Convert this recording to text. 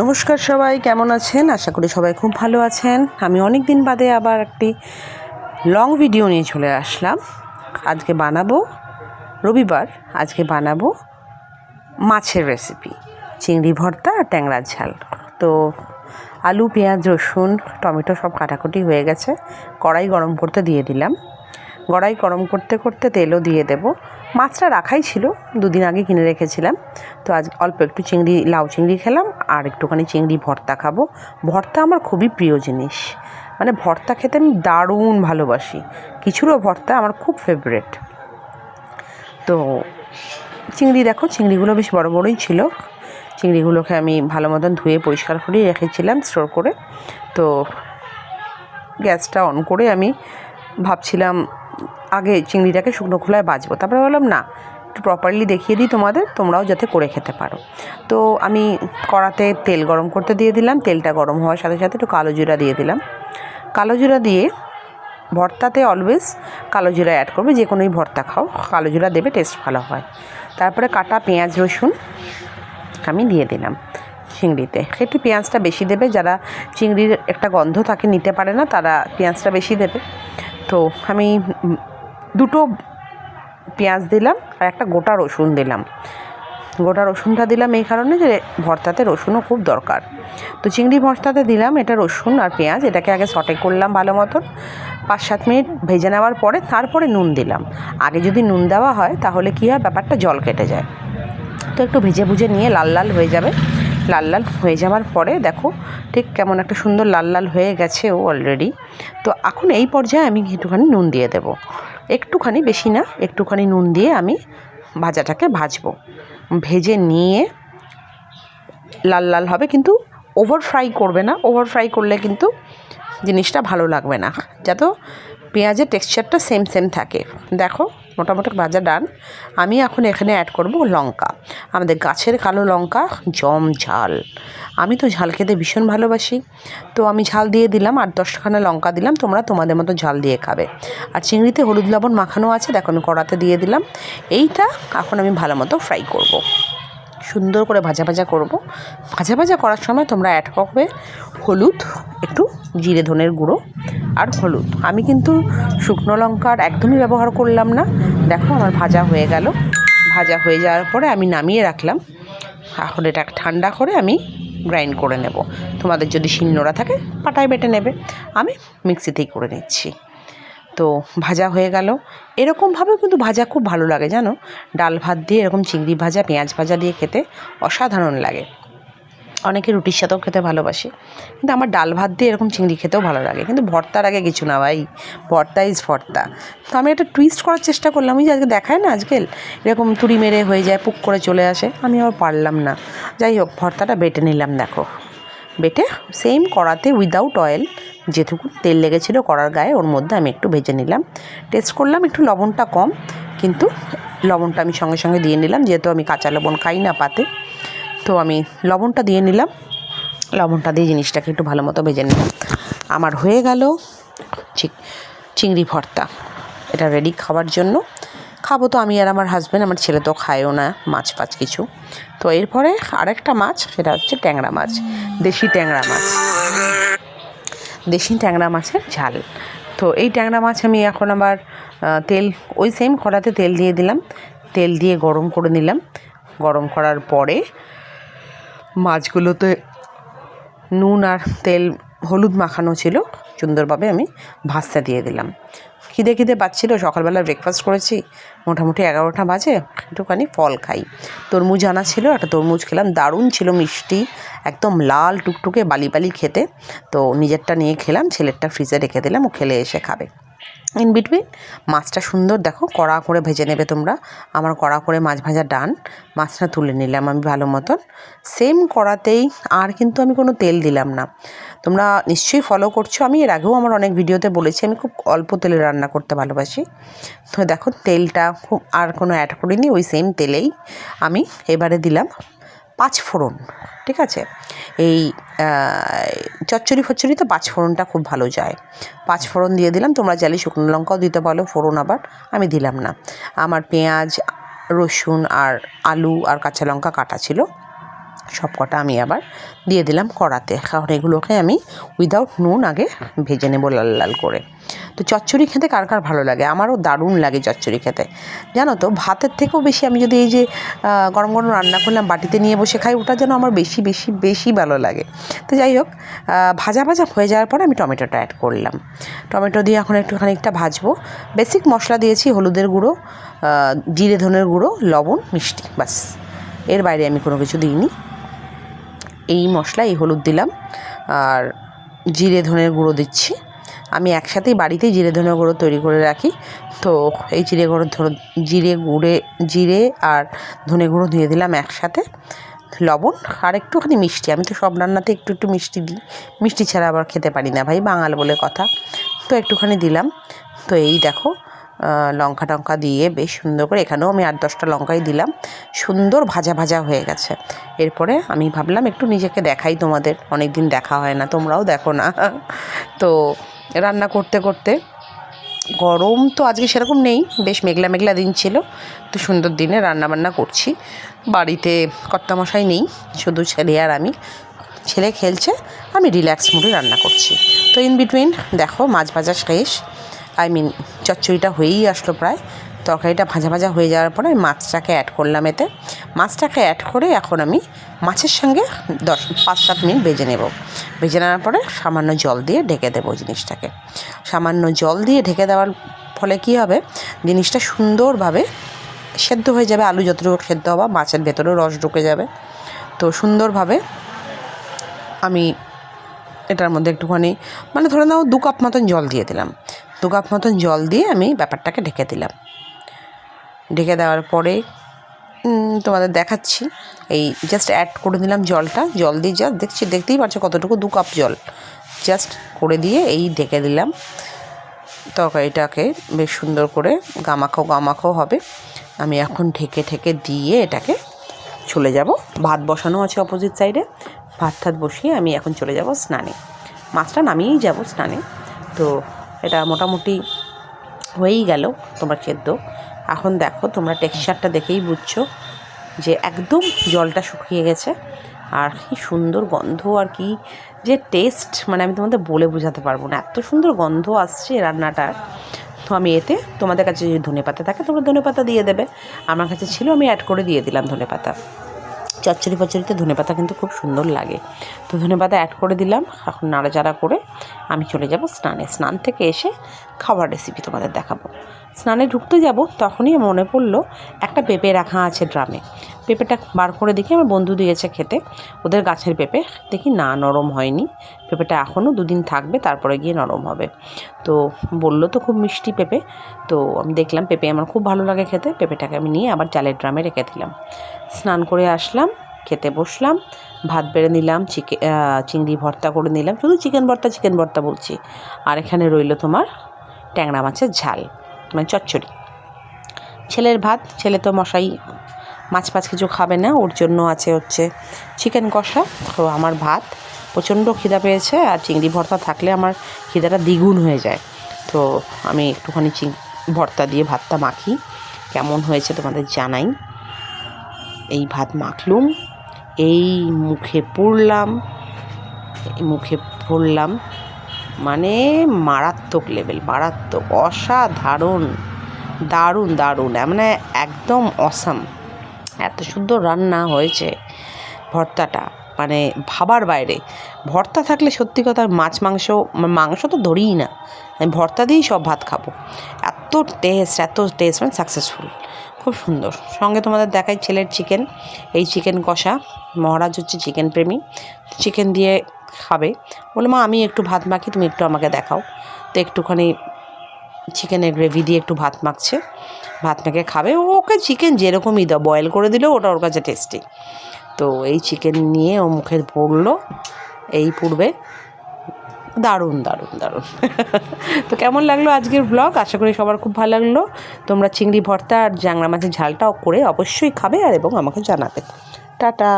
নমস্কার সবাই, কেমন আছেন? আশা করি সবাই খুব ভালো আছেন। আমি অনেক দিন বাদে আবার একটি লং ভিডিও নিয়ে চলে আসলাম। আজকে বানাবো রবিবার, আজকে বানাবো মাছের রেসিপি, চিংড়ি ভর্তা আর ট্যাংরার ঝাল। তো আলু, পেঁয়াজ, রসুন, টমেটো সব কাটাকুটি হয়ে গেছে। কড়াই গরম করতে দিয়ে দিলাম। কড়াই গরম করতে করতে তেলও দিয়ে দেব। মাছটা রাখাই ছিল, দুদিন আগে কিনে রেখেছিলাম। তো আজ অল্প একটু লাউ চিংড়ি খেলাম আর একটুখানি চিংড়ি ভর্তা খাবো। ভর্তা আমার খুবই প্রিয় জিনিস, মানে ভর্তা খেতে আমি দারুণ ভালোবাসি। কিছুরও ভর্তা আমার খুব ফেভারেট। তো চিংড়ি দেখো, চিংড়িগুলো বেশ বড় বড়ই ছিল। চিংড়িগুলোকে আমি ভালো মতন ধুয়ে পরিষ্কার করে রেখেছিলাম স্টোর করে। তো গ্যাসটা অন করে আমি ভাবছিলাম আগে চিংড়িটাকে শুকনো খোলায় বাজবো, তারপরে বললাম না, একটু প্রপারলি দেখিয়ে দিই তোমাদের, তোমরাও যাতে করে খেতে পারো। তো আমি কড়াতে তেল গরম করতে দিয়ে দিলাম। তেলটা গরম হওয়ার সাথে সাথে একটু কালো জিরা দিয়ে দিলাম। কালো জিরা দিয়ে, ভর্তাতে অলওয়েজ কালো জিরা অ্যাড করবে, যে কোনোই ভর্তা খাও কালো জিরা দেবে, টেস্ট ভালো হয়। তারপরে কাটা পেঁয়াজ রসুন আমি দিয়ে দিলাম চিংড়িতে। একটু পেঁয়াজটা বেশি দেবে, যারা চিংড়ির একটা গন্ধ থাকে নিতে পারে না, তারা পেঁয়াজটা বেশি দেবে। তো আমি দুটো পেঁয়াজ দিলাম আর একটা গোটা রসুন দিলাম। গোটা রসুনটা দিলাম এই কারণে যে ভর্তাতে রসুনও খুব দরকার। তো চিংড়ি ভর্তাতে দিলাম এটা রসুন আর পেঁয়াজ, এটাকে আগে সটে করলাম ভালো মতন। 5-7 মিনিট ভেজে নেওয়ার পরে তারপরে নুন দিলাম। আগে যদি নুন দেওয়া হয় তাহলে কী হয়, ব্যাপারটা জল কেটে যায়। তো একটু ভেজে ভুজে নিয়ে লাল লাল হয়ে যাবে। লাল লাল হয়ে যাওয়ার পরে দেখো ঠিক কেমন একটা সুন্দর লাল লাল হয়ে গেছে ও অলরেডি। তো এখন এই পর্যায়ে আমি একটুখানি নুন দিয়ে দেব, একটুখানি, বেশি না, একটুখানি নুন দিয়ে আমি ভাজাটাকে ভাজবো। ভেজে নিয়ে লাল লাল হবে, কিন্তু ওভার ফ্রাই করবে না। ওভার ফ্রাই করলে কিন্তু জিনিসটা ভালো লাগবে না, যাতে পেঁয়াজের টেক্সচারটা সেম থাকে। দেখো মোটামুটি ভাজা ডান। আমি এখন এখানে অ্যাড করব লঙ্কা, আমাদের গাছের কালো লঙ্কা, জম ঝাল। আমি তো ঝাল খেতে ভীষণ ভালোবাসি, তো আমি ঝাল দিয়ে দিলাম। 8-10খানা লঙ্কা দিলাম, তোমরা তোমাদের মতো ঝাল দিয়ে খাবে। আর চিংড়িতে হলুদ লবণ মাখানো আছে, দেখো আমি কড়াতে দিয়ে দিলাম। এইটা এখন আমি ভালো মতো ফ্রাই করব, সুন্দর করে ভাজা ভাজা করব। ভাজা ভাজা করার সময় তোমরা অ্যাড করবে হলুদ, একটু জিরে ধনের গুঁড়ো আর হলুদ। আমি কিন্তু শুকনো লঙ্কার একদমই ব্যবহার করলাম না। দেখো আমার ভাজা হয়ে গেল। ভাজা হয়ে যাওয়ার পরে আমি নামিয়ে রাখলাম। এখন এটা ঠান্ডা করে আমি গ্রাইন্ড করে নেব। তোমাদের যদি শিলনোড়া থাকে পাটায় বেটে নেবে, আমি মিক্সিতেই করে নিচ্ছি। তো ভাজা হয়ে গেল। এরকমভাবেও কিন্তু ভাজা খুব ভালো লাগে, জানো, ডাল ভাত দিয়ে এরকম চিংড়ি ভাজা, পেঁয়াজ ভাজা দিয়ে খেতে অসাধারণ লাগে। অনেকে রুটির সাথেও খেতে ভালোবাসে, কিন্তু আমার ডাল ভাত দিয়ে এরকম চিংড়ি খেতেও ভালো লাগে। কিন্তু ভর্তার আগে কিছু না ভাই, ভর্তা ইজ ভর্তা। তো আমি একটা টুইস্ট করার চেষ্টা করলাম, ওই যে আজকে দেখায় না, আজকাল এরকম তুড়ি মেরে হয়ে যায়, পুক করে চলে আসে, আমি আবার পারলাম না। যাই হোক, ভর্তাটা বেটে নিলাম। দেখো বেটে সেম কড়াতে উইদাউট অয়েল, যেটুকু তেল লেগেছিলো কড়ার গায়ে, ওর মধ্যে আমি একটু ভেজে নিলাম। টেস্ট করলাম, একটু লবণটা কম, কিন্তু লবণটা আমি সঙ্গে সঙ্গে দিয়ে নিলাম, যেহেতু আমি কাঁচা লবণ খাই না পাতে। তো আমি লবণটা দিয়ে নিলাম। লবণটা দিয়ে জিনিসটাকে একটু ভালো মতো ভেজে নিলাম। আমার হয়ে গেল চিংড়ি ভর্তা। এটা রেডি খাওয়ার জন্য। খাবো তো আমি আর আমার হাজব্যান্ড, আমার ছেলে তো খায়ও না মাছ ফাছ কিছু। তো এরপরে আরেকটা মাছ, সেটা হচ্ছে ট্যাংরা মাছ, দেশি ট্যাংরা মাছ, দেশি ট্যাংরা মাছের ঝাল। তো এই ট্যাংরা মাছ আমি এখন আবার তেল, ওই সেম কড়াতে তেল দিয়ে দিলাম। তেল দিয়ে গরম করে নিলাম। গরম করার পরে মাছগুলোতে নুন আর তেল, হলুদ মাখানো ছিল, সুন্দরভাবে আমি ভাজতে দিয়ে দিলাম। খিদে পাচ্ছিল, সকালবেলা ব্রেকফাস্ট করেছি, মোটামুটি 11টা বাজে, একটুখানি ফল খাই। তরমুজ আনা ছিল, একটা তরমুজ খেলাম, দারুণ ছিল, মিষ্টি, একদম লাল টুকটুকে বালি বালি খেতে। তো নিজেরটা নিয়ে খেলাম, ছেলেরটা ফ্রিজে রেখে দিলাম, ও খেলে এসে খাবে। ইন বিটুইন মাছটা সুন্দর দেখো কড়া করে ভেজে নেবে তোমরা। আমার কড়া করে মাছ ভাজা ডান। মাছটা তুলে নিলাম আমি ভালো মতন, সেম কড়াতেই। আর কিন্তু আমি কোনো তেল দিলাম না। তোমরা নিশ্চয়ই ফলো করছো, আমি এর আগেও আমার অনেক ভিডিওতে বলেছি আমি খুব অল্প তেলে রান্না করতে ভালোবাসি। তো দেখো তেলটা খুব আর কোনো অ্যাড করিনি, ওই সেম তেলেই আমি এবারে দিলাম 5 ফোড়ন। ঠিক আছে, এই চচ্চড়ি ফচ্চড়িতে 5 ফোড়নটা খুব ভালো যায়। 5 ফোড়ন দিয়ে দিলাম। তোমরা চাইলে শুকনো লঙ্কাও দিতে পারো ফোড়ন, আবার আমি দিলাম না। আমার পেঁয়াজ, রসুন আর আলু আর কাঁচা লঙ্কা কাটা ছিল, সব কটা আমি আবার দিয়ে দিলাম কড়াতে, কারণ এগুলোকে আমি উইদাউট নুন আগে ভেজে নেবো লাল লাল করে। তো চচ্চড়ি খেতে কার কার ভালো লাগে? আমারও দারুণ লাগে চচ্চড়ি খেতে, জানো তো। ভাতের থেকেও বেশি আমি যদি এই যে গরম গরম রান্না করলাম বাটিতে নিয়ে বসে খাই, ওটা যেন আমার বেশি বেশি বেশি ভালো লাগে। তো যাই হোক, ভাজা ভাজা হয়ে যাওয়ার পরে আমি টমেটোটা অ্যাড করলাম। টমেটো দিয়ে এখন একটু খানিকটা ভাজবো। বেসিক মশলা দিয়েছি, হলুদের গুঁড়ো, জিরে ধনের গুঁড়ো, লবণ, মিষ্টি, বাস। এর বাইরে আমি কোনো কিছু দিইনি। এই মশলা, এই হলুদ দিলাম, আর জিরে ধনের গুঁড়ো দিচ্ছি। আমি একসাথেই বাড়িতেই জিরে ধনের গুঁড়ো তৈরি করে রাখি। তো এই জিরে আর ধনে গুঁড়ো দিয়ে দিলাম একসাথে, লবণ আর একটুখানি মিষ্টি। আমি তো সব রান্নাতে একটু একটু মিষ্টি দিই, মিষ্টি ছাড়া আবার খেতে পারি না ভাই, বাঙাল বলে কথা। তো একটুখানি দিলাম। তো এই দেখো, লঙ্কা টঙ্কা দিয়ে বেশ সুন্দর করে, এখানেও আমি 8-10টা লঙ্কাই দিলাম। সুন্দর ভাজা ভাজা হয়ে গেছে। এরপরে আমি ভাবলাম একটু নিজেকে দেখাই তোমাদের, অনেক দিন দেখা হয় না, তোমরাও দেখো না। তো রান্না করতে করতে, গরম তো আজকে সেরকম নেই, বেশ মেঘলা মেঘলা দিন ছিল। তো সুন্দর দিনে রান্নাবান্না করছি। বাড়িতে কর্তামশাই নেই, শুধু ছেলে আর আমি। ছেলে খেলছে, আমি রিল্যাক্স মুডে রান্না করছি। তো ইন বিটুইন দেখো মাছ ভাজা শেষ, চচ্চড়িটা হয়েই আসলো প্রায়। তরকারিটা ভাজা ভাজা হয়ে যাওয়ার পরে আমি মাছটাকে অ্যাড করলাম এতে। মাছটাকে অ্যাড করে এখন আমি মাছের সঙ্গে 5-7 মিনিট ভেজে নেব। ভেজে নেওয়ার পরে সামান্য জল দিয়ে ঢেকে দেবো জিনিসটাকে। সামান্য জল দিয়ে ঢেকে দেওয়ার ফলে কী হবে, জিনিসটা সুন্দরভাবে সেদ্ধ হয়ে যাবে। আলু যতটুকু সেদ্ধ হওয়া, মাছের ভেতরেও রস ঢুকে যাবে। তো সুন্দরভাবে আমি এটার মধ্যে একটুখানি, মানে ধরে নাও 2 কাপ মতন জল দিয়ে দিলাম। 2 কাপ মতন জল দিয়ে আমি ব্যাপারটাকে ঢেকে দিলাম। ঢেকে দেওয়ার পরে তোমাদের দেখাচ্ছি, এই জাস্ট অ্যাড করে দিলাম জলটা। জল দিয়ে জাস্ট দেখতেই পাচ্ছ কতটুকু, 2 কাপ জল জাস্ট করে দিয়ে এই ঢেকে দিলাম। তরকারিটাকে বেশ সুন্দর করে গামাখো হবে। আমি এখন ঢেকে দিয়ে এটাকে চলে যাব। ভাত বসানো আছে অপোজিট সাইডে, ভাত বসিয়ে আমি এখন চলে যাব স্নানে। মাছটা নামিয়েই যাব স্নানে। তো এটা মোটামুটি হয়েই গেল তোমার সেদ্ধ। এখন দেখো, তোমরা টেক্সচারটা দেখেই বুঝছো যে একদম জলটা শুকিয়ে গেছে। আর কি সুন্দর গন্ধ, আর কি যে টেস্ট, মানে আমি তোমাদের বলে বোঝাতে পারবো না, এত সুন্দর গন্ধ আসছে রান্নাটার। তো আমি এতে, তোমাদের কাছে যদি ধনেপাতা থাকে তোমরা ধনেপাতা দিয়ে দেবে, আমার কাছে ছিল, আমি অ্যাড করে দিয়ে দিলাম ধনেপাতা। চচ্চড়িতে ধনেপাতা কিন্তু খুব সুন্দর লাগে। তো ধনেপাতা অ্যাড করে দিলাম। এখন নাড়াচাড়া করে আমি চলে যাব স্নানে। স্নান থেকে এসে খাবার রেসিপি তোমাদের দেখাবো। স্নানে ঢুকতে যাব তখনই মনে পড়লো একটা পেঁপে রাখা আছে ড্রামে। পেঁপেটা বার করে দেখি আমার বন্ধু দিয়েছে খেতে, ওদের গাছের পেঁপে। দেখি না, নরম হয়নি পেঁপেটা, এখনও 2 দিন থাকবে, তারপরে গিয়ে নরম হবে। তো বললো তো খুব মিষ্টি পেঁপে। তো আমি দেখলাম, পেঁপে আমার খুব ভালো লাগে খেতে। পেঁপেটাকে আমি নিয়ে আবার চালের ড্রামে রেখে দিলাম। স্নান করে আসলাম, খেতে বসলাম, ভাত বেড়ে নিলাম, চিংড়ি ভর্তা করে নিলাম, শুধু চিকেন ভর্তা বলছি। আর এখানে রইল তোমার ট্যাংরা মাছের ঝাল, মানে চচ্চড়ি। ছেলের ভাত, ছেলে তো মশাই মাছ কিছু খাবে না, ওর জন্য হচ্ছে চিকেন কষা। তো আমার ভাত, প্রচণ্ড খিদা পেয়েছে, আর চিংড়ি ভর্তা থাকলে আমার খিদাটা দ্বিগুণ হয়ে যায়। তো আমি একটুখানি ভর্তা দিয়ে ভাতটা মাখি, কেমন হয়েছে তোমাদের জানাই। এই ভাত মাখলুম, এই মুখে পড়লাম, মানে মারাত্মক লেভেল, মারাত্মক, অসাধারণ, দারুণ, মানে একদম অসাম। এত সুন্দর রান্না হয়েছে ভর্তাটা, মানে ভাবার বাইরে। ভর্তা থাকলে সত্যি কথা মাংস তো ধরিই না, আমি ভর্তা দিয়েই সব ভাত খাবো। এত টেস্ট, মানে সাকসেসফুল, খুব সুন্দর। সঙ্গে তোমাদের দেখাই ছেলের চিকেন, এই চিকেন কষা। মহারাজ হচ্ছে চিকেন প্রেমী, চিকেন দিয়ে খাবে। বলে, মা আমি একটু ভাত মাখি, তুমি একটু আমাকে দেখাও। তো একটুখানি চিকেনের গ্রেভি দিয়ে একটু ভাত মাখছে, ভাত মেখে খাবে। ওকে চিকেন যেরকমই দাও, বয়েল করে দিলেও ওটা ওর কাছে টেস্টি। তো এই চিকেন নিয়ে ও মুখে পড়লো, এই পূর্বে দারুণ। তো কেমন লাগলো আজকের ব্লগ? আশা করি সবার খুব ভালো লাগলো। তোমরা চিংড়ি ভর্তা আর ট্যাংরা মাছের ঝালটাও করে অবশ্যই খাবে, আর এবং আমাকে জানাবে। টাটা।